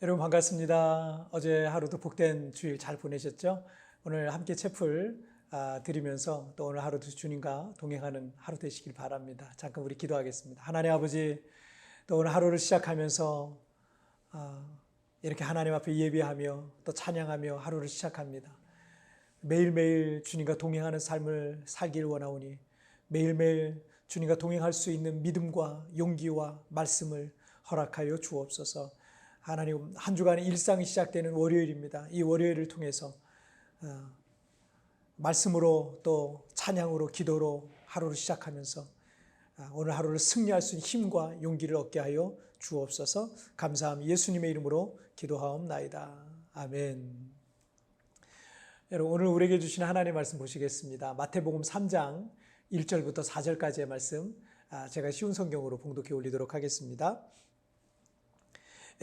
여러분 반갑습니다. 어제 하루도 복된 주일 잘 보내셨죠? 오늘 함께 채플 드리면서 또 오늘 하루도 주님과 동행하는 하루 되시길 바랍니다. 잠깐 우리 기도하겠습니다. 하나님 아버지, 또 오늘 하루를 시작하면서 이렇게 하나님 앞에 예배하며 또 찬양하며 하루를 시작합니다. 매일매일 주님과 동행하는 삶을 살길 원하오니 매일매일 주님과 동행할 수 있는 믿음과 용기와 말씀을 허락하여 주옵소서. 하나님, 한 주간의 일상이 시작되는 월요일입니다. 이 월요일을 통해서 말씀으로 또 찬양으로 기도로 하루를 시작하면서 오늘 하루를 승리할 수 있는 힘과 용기를 얻게 하여 주옵소서. 감사함 예수님의 이름으로 기도하옵나이다. 아멘. 여러분, 오늘 우리에게 주신 하나님의 말씀 보시겠습니다. 마태복음 3장 1절부터 4절까지의 말씀, 제가 쉬운 성경으로 봉독해 올리도록 하겠습니다.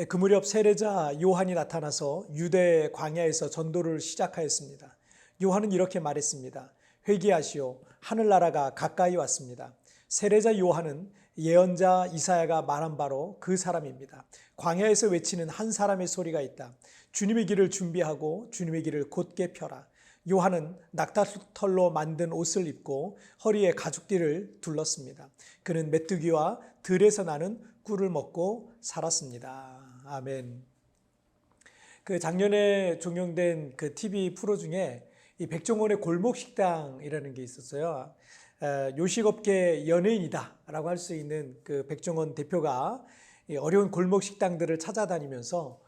그 무렵 세례자 요한이 나타나서 유대 광야에서 전도를 시작하였습니다. 요한은 이렇게 말했습니다. 회개하시오, 하늘나라가 가까이 왔습니다. 세례자 요한은 예언자 이사야가 말한 바로 그 사람입니다. 광야에서 외치는 한 사람의 소리가 있다. 주님의 길을 준비하고 주님의 길을 곧게 펴라. 요한은 낙타털로 만든 옷을 입고 허리에 가죽띠를 둘렀습니다. 그는 메뚜기와 들에서 나는 꿀을 먹고 살았습니다. 아멘. 그 작년에 종영된 그 TV 프로 중에 이 백종원의 골목식당이라는 게 있었어요. 요식업계 연예인이다라고 할 수 있는 그 백종원 대표가 어려운 골목식당들을 찾아다니면서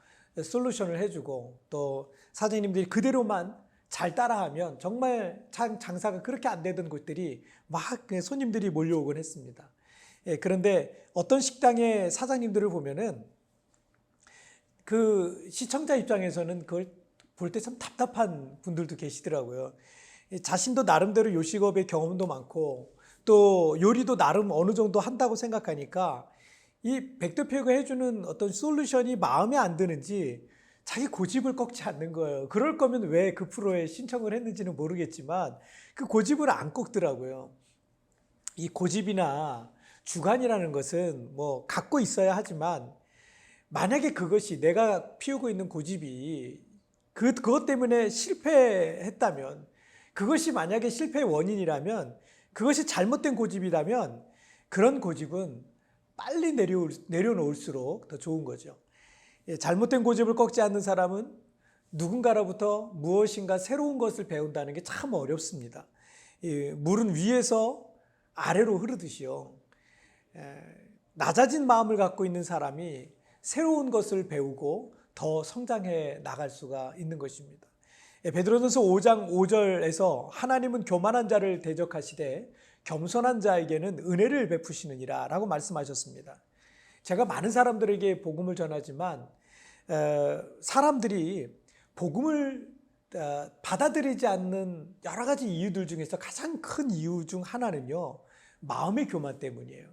솔루션을 해주고 또 사장님들이 그대로만 잘 따라하면 정말 장사가 그렇게 안 되던 곳들이 막 손님들이 몰려오곤 했습니다. 그런데 어떤 식당의 사장님들을 보면은 그 시청자 입장에서는 그걸 볼 때 참 답답한 분들도 계시더라고요. 자신도 나름대로 요식업의 경험도 많고 또 요리도 나름 어느 정도 한다고 생각하니까 이 백 대표가 해주는 어떤 솔루션이 마음에 안 드는지 자기 고집을 꺾지 않는 거예요. 그럴 거면 왜 그 프로에 신청을 했는지는 모르겠지만 그 고집을 안 꺾더라고요. 이 고집이나 주관이라는 것은 뭐 갖고 있어야 하지만 만약에 그것이 내가 피우고 있는 고집이 그것 때문에 실패했다면, 그것이 만약에 실패의 원인이라면, 그것이 잘못된 고집이라면 그런 고집은 빨리 내려놓을수록 더 좋은 거죠. 잘못된 고집을 꺾지 않는 사람은 누군가로부터 무엇인가 새로운 것을 배운다는 게 참 어렵습니다. 물은 위에서 아래로 흐르듯이요. 낮아진 마음을 갖고 있는 사람이 새로운 것을 배우고 더 성장해 나갈 수가 있는 것입니다. 베드로전서 5장 5절에서 하나님은 교만한 자를 대적하시되 겸손한 자에게는 은혜를 베푸시느니라 라고 말씀하셨습니다. 제가 많은 사람들에게 복음을 전하지만 사람들이 복음을 받아들이지 않는 여러 가지 이유들 중에서 가장 큰 이유 중 하나는요, 마음의 교만 때문이에요.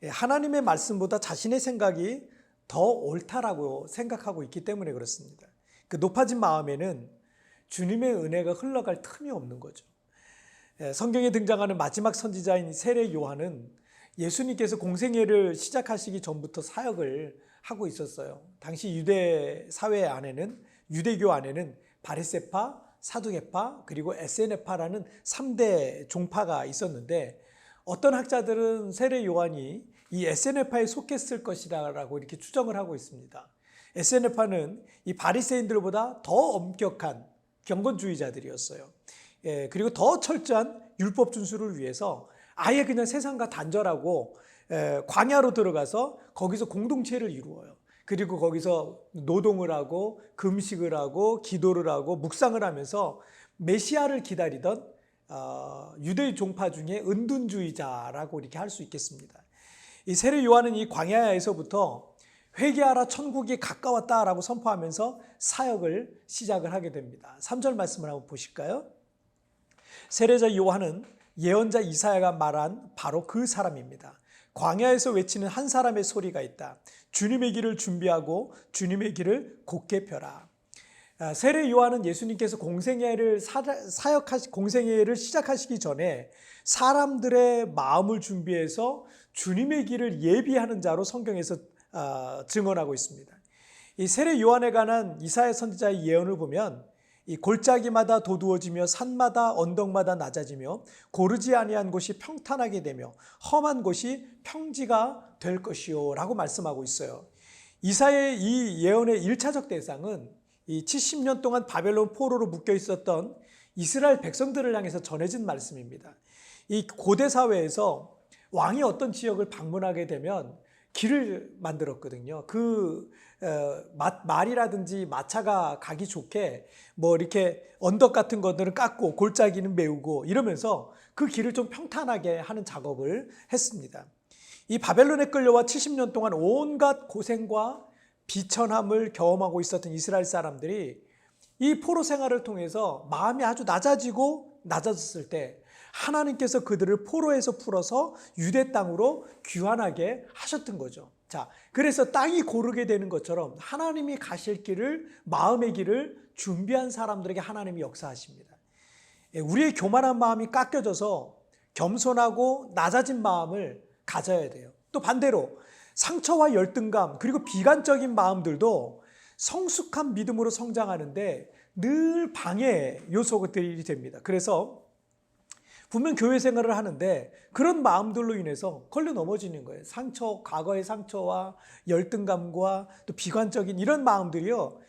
하나님의 말씀보다 자신의 생각이 더 옳다라고 생각하고 있기 때문에 그렇습니다. 그 높아진 마음에는 주님의 은혜가 흘러갈 틈이 없는 거죠. 성경에 등장하는 마지막 선지자인 세례 요한은 예수님께서 공생애를 시작하시기 전부터 사역을 하고 있었어요. 당시 유대 사회 안에는, 유대교 안에는 바리새파, 사두개파, 그리고 에세네파라는 3대 종파가 있었는데 어떤 학자들은 세례 요한이 이 에세네파에 속했을 것이라고 이렇게 추정을 하고 있습니다. 에세네파는 이 바리새인들보다 더 엄격한 경건주의자들이었어요. 그리고 더 철저한 율법 준수를 위해서 아예 그냥 세상과 단절하고 광야로 들어가서 거기서 공동체를 이루어요. 그리고 거기서 노동을 하고 금식을 하고 기도를 하고 묵상을 하면서 메시아를 기다리던 유대 종파 중에 은둔주의자라고 이렇게 할 수 있겠습니다. 이 세례 요한은 이 광야에서부터 회개하라 천국이 가까웠다라고 선포하면서 사역을 시작을 하게 됩니다. 3절 말씀을 한번 보실까요? 세례자 요한은 예언자 이사야가 말한 바로 그 사람입니다. 광야에서 외치는 한 사람의 소리가 있다. 주님의 길을 준비하고 주님의 길을 곧게 펴라. 세례 요한은 예수님께서 공생애를 시작하시기 전에 사람들의 마음을 준비해서 주님의 길을 예비하는 자로 성경에서 증언하고 있습니다. 이 세례 요한에 관한 이사야 선지자의 예언을 보면 이 골짜기마다 도두어지며 산마다 언덕마다 낮아지며 고르지 아니한 곳이 평탄하게 되며 험한 곳이 평지가 될 것이요 라고 말씀하고 있어요. 이사야의 이 예언의 1차적 대상은 이 70년 동안 바벨론 포로로 묶여 있었던 이스라엘 백성들을 향해서 전해진 말씀입니다. 이 고대 사회에서 왕이 어떤 지역을 방문하게 되면 길을 만들었거든요. 말이라든지 마차가 가기 좋게 뭐 이렇게 언덕 같은 것들은 깎고 골짜기는 메우고 이러면서 그 길을 좀 평탄하게 하는 작업을 했습니다. 이 바벨론에 끌려와 70년 동안 온갖 고생과 비천함을 경험하고 있었던 이스라엘 사람들이 이 포로 생활을 통해서 마음이 아주 낮아졌을 때 하나님께서 그들을 포로에서 풀어서 유대 땅으로 귀환하게 하셨던 거죠. 자, 그래서 땅이 고르게 되는 것처럼 하나님이 가실 길을, 마음의 길을 준비한 사람들에게 하나님이 역사하십니다. 우리의 교만한 마음이 깎여져서 겸손하고 낮아진 마음을 가져야 돼요. 또 반대로 상처와 열등감 그리고 비관적인 마음들도 성숙한 믿음으로 성장하는데 늘 방해 요소들이 됩니다. 그래서 분명 교회 생활을 하는데 그런 마음들로 인해서 걸려 넘어지는 거예요. 과거의 상처와 열등감과 또 비관적인 이런 마음들이요.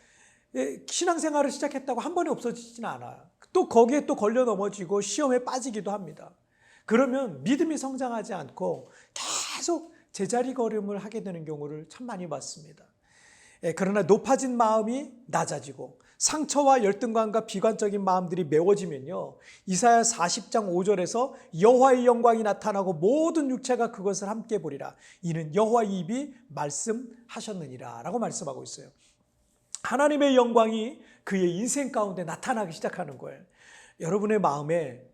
신앙생활을 시작했다고 한 번에 없어지지는 않아요. 또 거기에 또 걸려 넘어지고 시험에 빠지기도 합니다. 그러면 믿음이 성장하지 않고 계속 제자리 걸음을 하게 되는 경우를 참 많이 봤습니다. 그러나 높아진 마음이 낮아지고 상처와 열등감과 비관적인 마음들이 메워지면요, 이사야 40장 5절에서 여호와의 영광이 나타나고 모든 육체가 그것을 함께 보리라. 이는 여호와의 입이 말씀하셨느니라 라고 말씀하고 있어요. 하나님의 영광이 그의 인생 가운데 나타나기 시작하는 거예요. 여러분의 마음에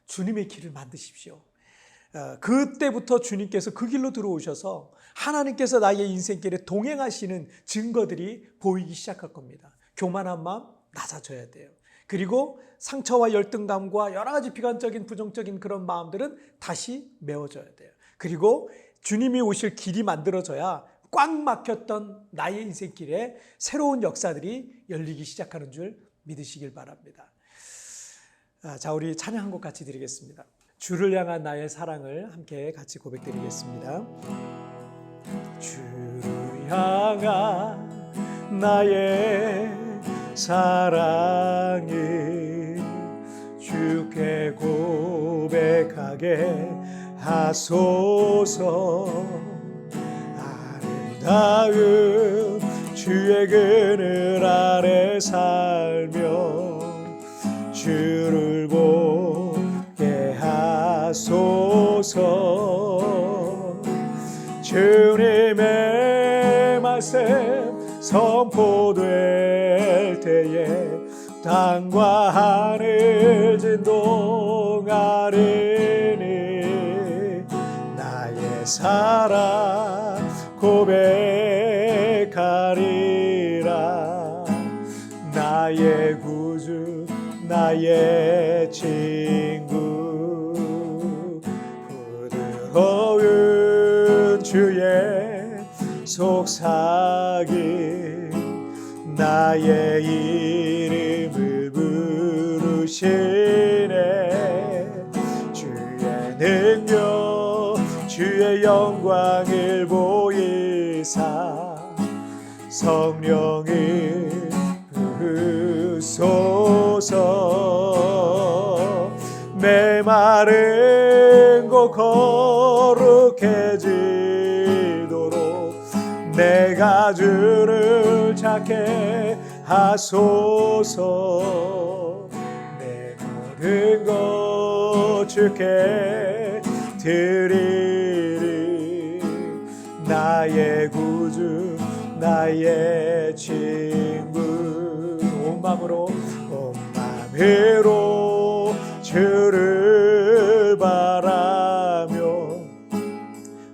주님의 길을 만드십시오. 그때부터 주님께서 그 길로 들어오셔서 하나님께서 나의 인생길에 동행하시는 증거들이 보이기 시작할 겁니다. 교만한 마음 낮아져야 돼요. 그리고 상처와 열등감과 여러 가지 비관적인 부정적인 그런 마음들은 다시 메워져야 돼요. 그리고 주님이 오실 길이 만들어져야 꽉 막혔던 나의 인생길에 새로운 역사들이 열리기 시작하는 줄 믿으시길 바랍니다. 자, 우리 찬양 한 곡 같이 드리겠습니다. 주를 향한 나의 사랑을 함께 같이 고백드리겠습니다. 주를 향한 나의 사랑을 주께 고백하게 하소서. 아름다운 주의 그늘 아래 살며 주를 보게 하소서. 주님의 말씀 선포될 때에 땅과 하늘 진동하리니 나의 사랑 고백하리라. 나의 구주 나의 친구 부드러운 주의 속삭임 나의 이름을 부르시네. 주의 능력 주의 영광을 보이사 성령을 부으소서. 메마른 곳 거룩해지도록 내가 주를 찾게 하소서. 내 모든 것 주께 드리리. 나의 구주 나의 친구 온 마음으로 주를 바라며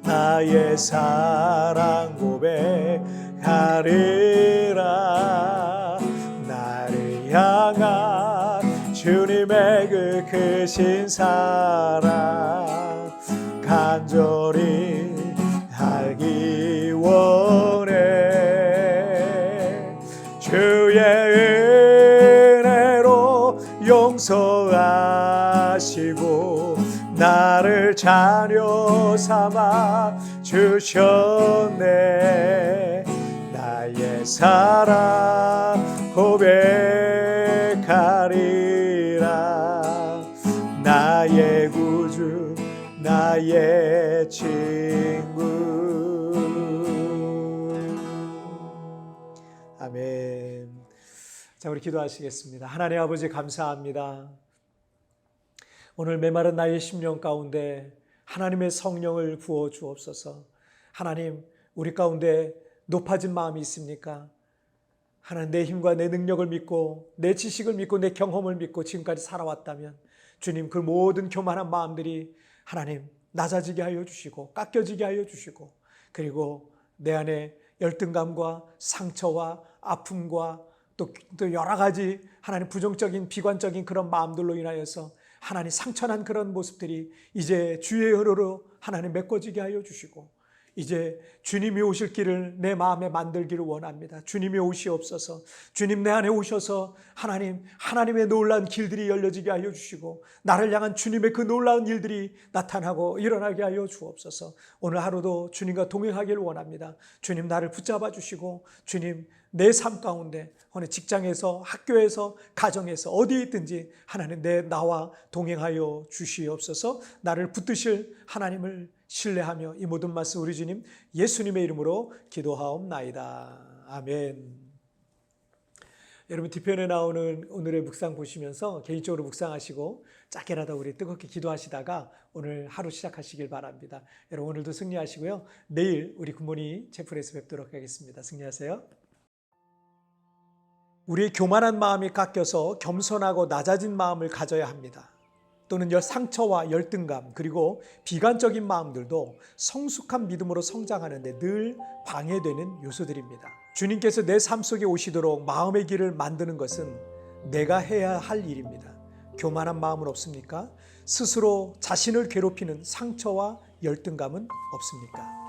나의 사랑 고백하리라. 나를 향한 주님의 그 크신 사랑 간절히 알기 원해. 나를 자녀 삼아 주셨네. 나의 사랑 고백하리라. 나의 구주 나의 친구. 아멘. 자, 우리 기도하시겠습니다. 하나님 아버지 감사합니다. 오늘 메마른 나의 심령 가운데 하나님의 성령을 부어 주옵소서. 하나님, 우리 가운데 높아진 마음이 있습니까? 하나님, 내 힘과 내 능력을 믿고 내 지식을 믿고 내 경험을 믿고 지금까지 살아왔다면 주님, 그 모든 교만한 마음들이 하나님 낮아지게 하여 주시고 깎여지게 하여 주시고, 그리고 내 안에 열등감과 상처와 아픔과 또 여러 가지 하나님 부정적인 비관적인 그런 마음들로 인하여서 하나님 상처난 그런 모습들이 이제 주의 은혜로 하나님 메꿔지게 하여 주시고, 이제 주님이 오실 길을 내 마음에 만들기를 원합니다. 주님이 오시옵소서. 주님 내 안에 오셔서 하나님의 놀라운 길들이 열려지게 하여 주시고, 나를 향한 주님의 그 놀라운 일들이 나타나고 일어나게 하여 주옵소서. 오늘 하루도 주님과 동행하기를 원합니다. 주님 나를 붙잡아 주시고, 주님 내 삶 가운데 어느 직장에서 학교에서 가정에서 어디에 있든지 하나님 나와 동행하여 주시옵소서. 나를 붙드실 하나님을 신뢰하며 이 모든 말씀 우리 주님 예수님의 이름으로 기도하옵나이다. 아멘. 여러분, 뒤편에 나오는 오늘의 묵상 보시면서 개인적으로 묵상하시고 짧게라도 우리 뜨겁게 기도하시다가 오늘 하루 시작하시길 바랍니다. 여러분, 오늘도 승리하시고요. 내일 우리 굿모닝 채플에서 뵙도록 하겠습니다. 승리하세요. 우리의 교만한 마음이 깎여서 겸손하고 낮아진 마음을 가져야 합니다. 또는 상처와 열등감 그리고 비관적인 마음들도 성숙한 믿음으로 성장하는 데 늘 방해되는 요소들입니다. 주님께서 내 삶 속에 오시도록 마음의 길을 만드는 것은 내가 해야 할 일입니다. 교만한 마음은 없습니까? 스스로 자신을 괴롭히는 상처와 열등감은 없습니까?